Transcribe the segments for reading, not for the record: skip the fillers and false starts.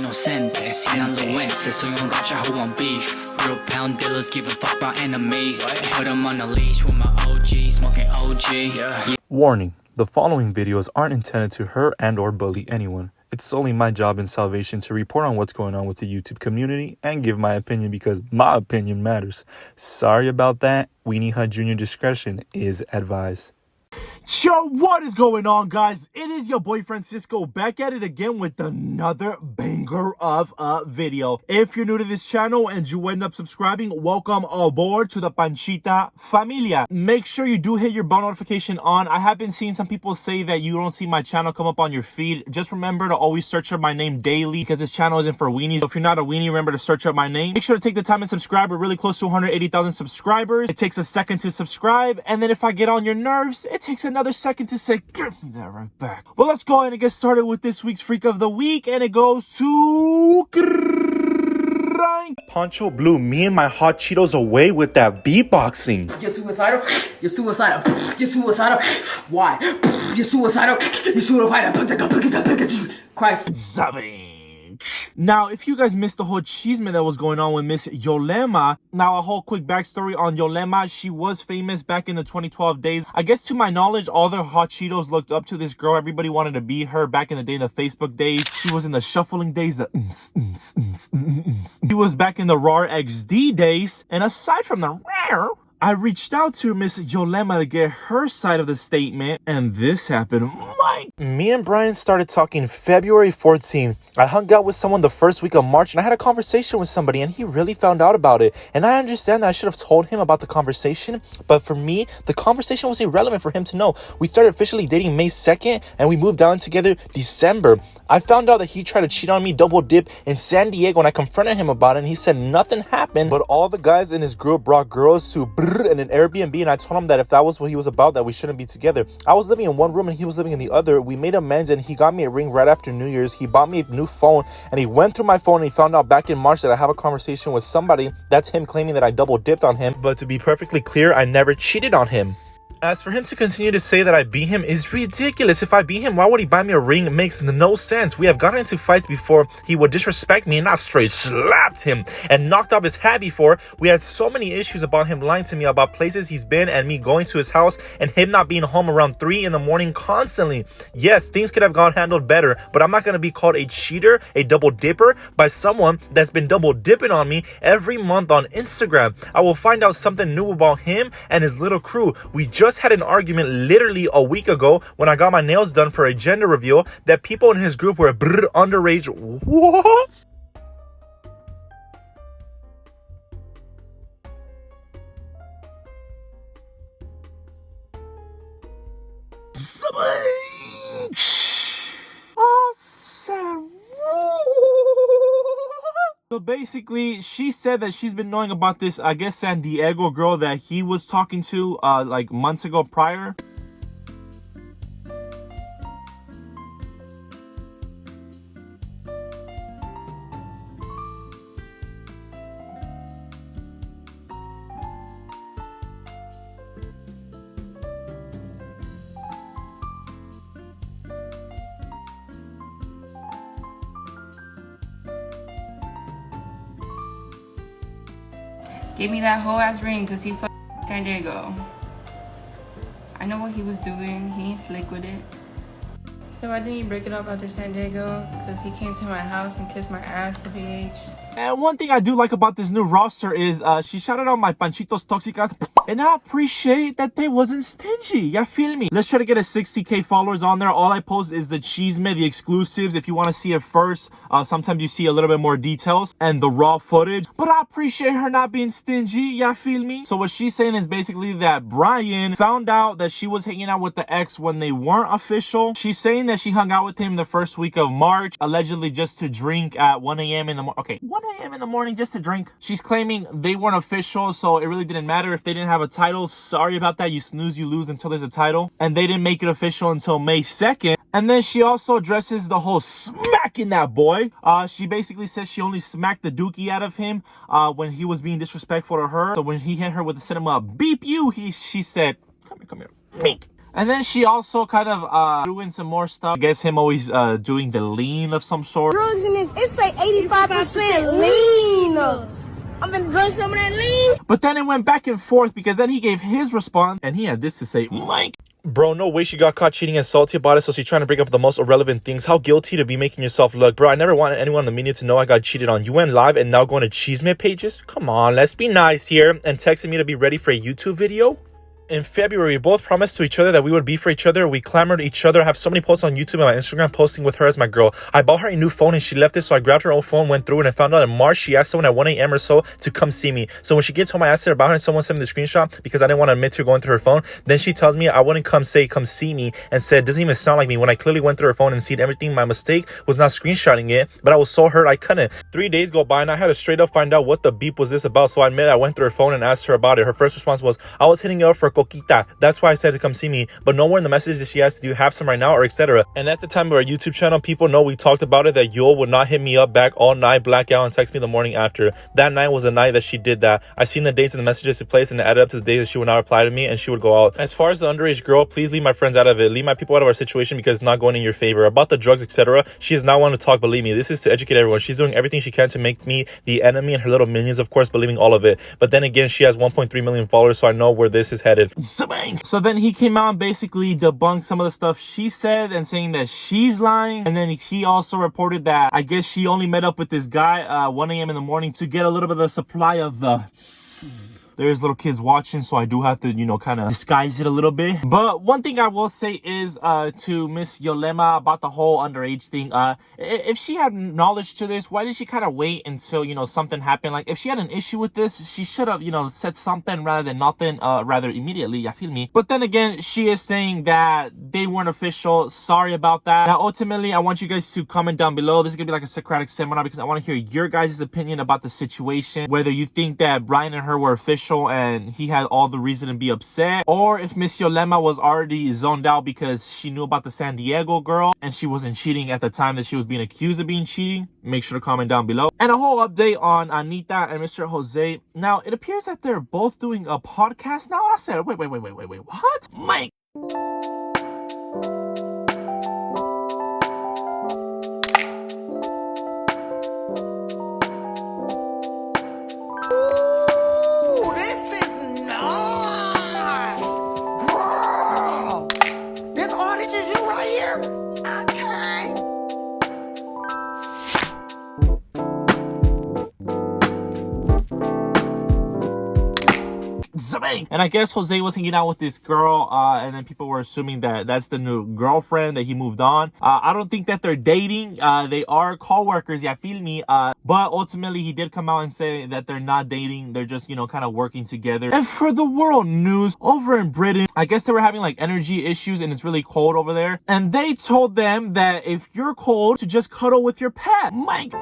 inocentes, sinaloenses, soy un racha who want beef. Real pound dealers give a fuck about enemies. Put them on a leash with my OG, smoking OG. Yeah. Warning, the following videos aren't intended to hurt and or bully anyone. It's solely my job in salvation to report on what's going on with the YouTube community and give my opinion because my opinion matters. Sorry about that. Weenie Hut Jr. discretion is advised. Yo, what is going on, guys? It is your boy Francisco back at it again with another banger of a video. If you're new to this channel and you end up subscribing, welcome aboard to the Panchita familia. Make sure you do hit your bell notification on. I have been seeing some people say that you don't see my channel come up on your feed. Just remember to always search up my name daily because this channel isn't for weenies. So if you're not a weenie, remember to search up my name. Make sure to take the time and subscribe. We're really close to 180,000 subscribers. It takes a second to subscribe, and then if I get on your nerves, it takes another second to say, give me that right back. Well, let's go ahead and get started with this week's Freak of the Week, and it goes to... Pancho blew me and my hot Cheetos away with that beatboxing. You're suicidal. You're suicidal. You're suicidal. Why? You're suicidal. You're suicidal. Christ. Now, if you guys missed the whole chisme that was going on with Miss Yulema, now a whole quick backstory on Yulema. She was famous back in the 2012 days. I guess to my knowledge, all the hot Cheetos looked up to this girl. Everybody wanted to be her back in the day, the Facebook days. She was in the shuffling days. She was back in the RAR XD days. And aside from the rare, I reached out to Miss Yulema to get her side of the statement, and this happened. Me and Brian started talking February 14th. I hung out with someone the first week of March, and I had a conversation with somebody, and he really found out about it. And I understand that I should have told him about the conversation, but for me, the conversation was irrelevant for him to know. We started officially dating May 2nd, and we moved down together December. I found out that he tried to cheat on me, double dip in San Diego, and I confronted him about it, and he said nothing happened, but all the guys in his group brought girls to in an Airbnb, and I told him that if that was what he was about, that we shouldn't be together. I was living in one room and he was living in the other. We made amends, and he got me a ring right after New Year's. He bought me a new phone, and he went through my phone and he found out back in March that I have a conversation with somebody. That's him claiming that I double dipped on him, but to be perfectly clear, I never cheated on him. As for him to continue to say that I beat him is ridiculous. If I beat him, why would he buy me a ring? It makes no sense. We have gotten into fights before. He would disrespect me, and I straight slapped him and knocked off his hat before. We had so many issues about him lying to me about places he's been and me going to his house and him not being home around 3 in the morning constantly. Yes, things could have gone handled better, but I'm not going to be called a cheater, a double dipper by someone that's been double dipping on me every month on Instagram. I will find out something new about him and his little crew. We just had an argument literally a week ago when I got my nails done for a gender reveal that people in his group were underage. What? So basically, she said that she's been knowing about this, I guess, San Diego girl that he was talking to like months ago prior. Gave me that whole ass ring because he fucked San Diego. I know what he was doing. He ain't slick with it. So why didn't you break it up after San Diego? Because he came to my house and kissed my ass to BH. And one thing I do like about this new roster is she shouted out my Panchitos Toxicas, and I appreciate that they wasn't stingy. Ya feel me? Let's try to get a 60K followers on there. All I post is the chisme, the exclusives. If you want to see it first, sometimes you see a little bit more details and the raw footage. But I appreciate her not being stingy. Ya feel me? So what she's saying is basically that Brian found out that she was hanging out with the ex when they weren't official. She's saying that she hung out with him the first week of March, allegedly just to drink at 1 a.m. in the morning. Okay, 1 a.m. in the morning just to drink. She's claiming they weren't official, so it really didn't matter if they didn't have a title. Sorry about that. You snooze, you lose until there's a title. And they didn't make it official until May 2nd. And then she also addresses the whole smacking that boy. She basically says she only smacked the dookie out of him when he was being disrespectful to her. So when he hit her with the cinema beep you, she said, come here, mink. And then she also kind of threw in some more stuff. I guess him always doing the lean of some sort. Drugs in this, it's like 85% lean. I'm gonna drink some of that lean. But then it went back and forth because then he gave his response and he had this to say, Mike. Bro, no way she got caught cheating and salty about it, so she's trying to bring up the most irrelevant things. How guilty to be making yourself look. Bro, I never wanted anyone in the media to know I got cheated on. You went live and now going to Cheesemate pages? Come on, let's be nice here. And texting me to be ready for a YouTube video? In February, we both promised to each other that we would be for each other. We clamored each other. I have so many posts on YouTube and my Instagram posting with her as my girl. I bought her a new phone and she left it, so I grabbed her old phone, went through it, and found out in March she asked someone at 1 a.m. or so to come see me. So when she gets home, I asked her about her and someone sent me the screenshot because I didn't want to admit to her going through her phone. Then she tells me I wouldn't come see me, and said, doesn't even sound like me, when I clearly went through her phone and seen everything. My mistake was not screenshotting it, but I was so hurt I couldn't. 3 days go by and I had to straight up find out what the beep was this about, so I admit I went through her phone and asked her about it. Her first response was, I was hitting her up for coquita. That's why I said to come see me, but nowhere in the message did she ask, do you have some right now, or etc. And at the time of our YouTube channel, people know we talked about it, that Yul would not hit me up back all night, black out, and text me the morning after. That night was the night that she did that. I seen the dates and the messages to place, and it added up to the days that she would not reply to me and she would go out. As far as the underage girl, please leave my friends out of it. Leave my people out of our situation because it's not going in your favor. About the drugs, etc., she is not one to talk, believe me. This is to educate everyone. She's doing everything she can to make me the enemy, and her little minions, of course, believing all of it. But then again, she has 1.3 million followers, so I know where this is headed. So then he came out and basically debunked some of the stuff she said and saying that she's lying. And then he also reported that I guess she only met up with this guy 1 a.m. in the morning to get a little bit of the supply of the... There's little kids watching, so I do have to, you know, kind of disguise it a little bit. But one thing I will say is to Miss Yulema about the whole underage thing. If she had knowledge to this, why did she kind of wait until, you know, something happened? Like, if she had an issue with this, she should have, you know, said something rather than nothing, rather immediately, I feel me. But then again, she is saying that they weren't official. Sorry about that. Now, ultimately, I want you guys to comment down below. This is gonna be like a Socratic seminar because I want to hear your guys' opinion about the situation. Whether you think that Brian and her were official and he had all the reason to be upset, or if Miss Yulema was already zoned out because she knew about the San Diego girl and she wasn't cheating at the time that she was being accused of being cheating. Make sure to comment down below. And a whole update on Anita and Mr. Jose. Now, it appears that they're both doing a podcast now. I said, wait, what? Mike. And I guess Jose was hanging out with this girl, and then people were assuming that that's the new girlfriend, that he moved on. I don't think that they're dating. They are co-workers, yeah, feel me. But ultimately, he did come out and say that they're not dating. They're just, you know, kind of working together. And for the world news, over in Britain, I guess they were having like energy issues and it's really cold over there. And they told them that if you're cold, to just cuddle with your pet. Mike.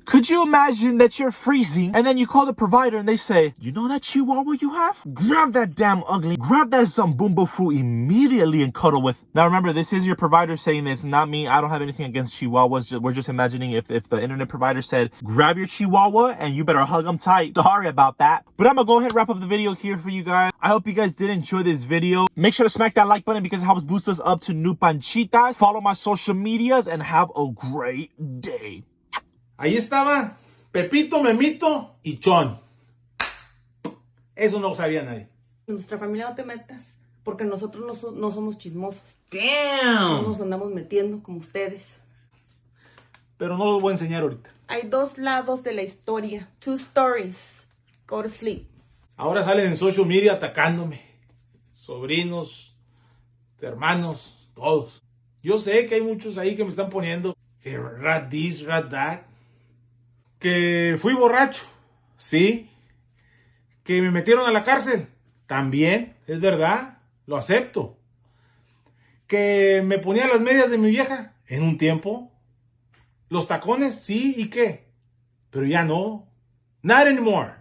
Could you imagine that you're freezing and then you call the provider and they say, you know that chihuahua you have? Grab that damn ugly, grab that Zambumbafu immediately and cuddle with. Now remember, this is your provider saying this, not me. I don't have anything against chihuahuas. We're just imagining if the internet provider said, grab your chihuahua and you better hug them tight. Sorry about that. But I'm gonna go ahead and wrap up the video here for you guys. I hope you guys did enjoy this video. Make sure to smack that like button because it helps boost us up to new panchitas. Follow my social medias and have a great day. Ahí estaba Pepito, Memito y Chon. Eso no lo sabía nadie. En nuestra familia no te metas, porque nosotros no somos chismosos. Damn. No nos andamos metiendo como ustedes. Pero no los voy a enseñar ahorita. Hay dos lados de la historia. Two stories. Go to sleep. Ahora salen en social media atacándome. Sobrinos, hermanos, todos. Yo sé que hay muchos ahí que me están poniendo que rat this, rat that. Que fui borracho, sí. Que me metieron a la cárcel, también, es verdad, lo acepto. Que me ponía las medias de mi vieja en un tiempo. Los tacones, sí, ¿y qué? Pero ya no. Not anymore.